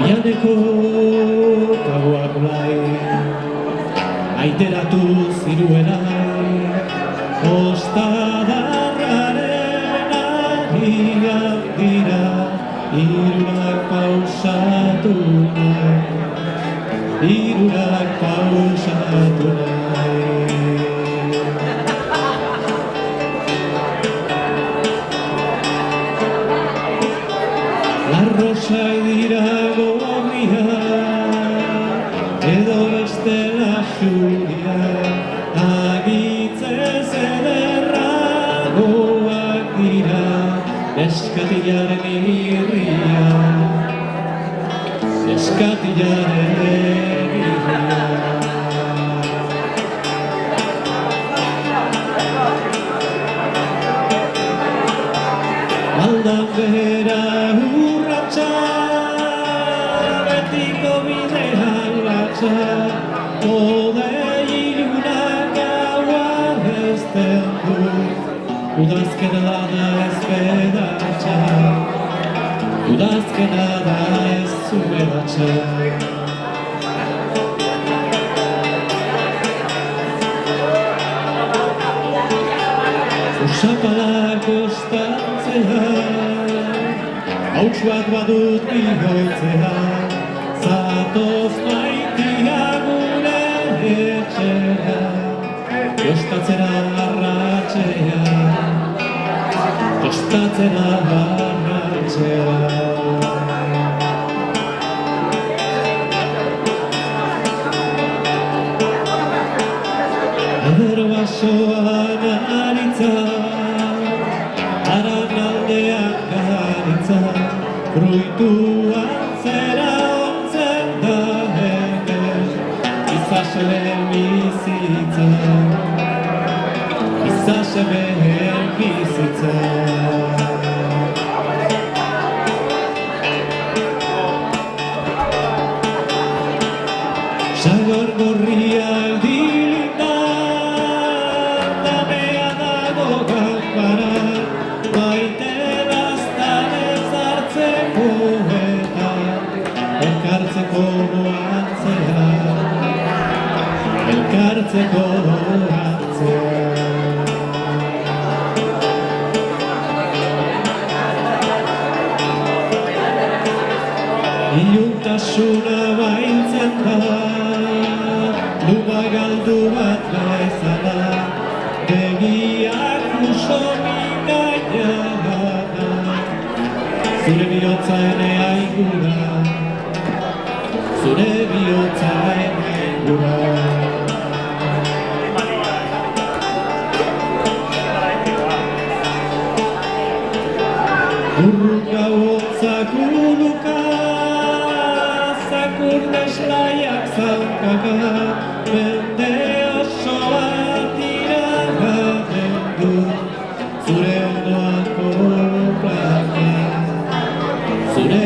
Oianeko kagoak lai, aiteratu ziruela, ostadarraren ariak dira, hirurak pausatu nahi, hirurak pausatu nahi. Arrosai dira gorria, edo bestela xuria, agitzez ederragoak dira, neskatilaren irria, neskatilaren irria. Aldan behera urratxa, betiko bidean latxa, ode ilunak gaua bezten du, udazkena da ez bedatxa, udazkena da ez zubedatxa. Usapalak ostantzea, hauts bat badut bihoitzea, zatoz maitia gure etxea, jostatzera arratxea, jostatzera arratxea. Eder basoan aritza, aranaldean garitza, fruituan zera ontzen da hemen, izaseben bizitza, izaseben bizitza. Sagor gorriak dilindan, damea dago ganbara, maite bastan ez hartzeko eta elkartzeko doatzea, elkartzeko doatzea. Iluntasuna bailtzen da, luba galdu bat bezala, begiak uso bikaina da, zure bihotza ene aingura, zure bihotza ene aingura. Urruka hotzak uluka, zakur deslaiak zaukaka, mende osoa tiragaten du, zure ondoako plaka, zure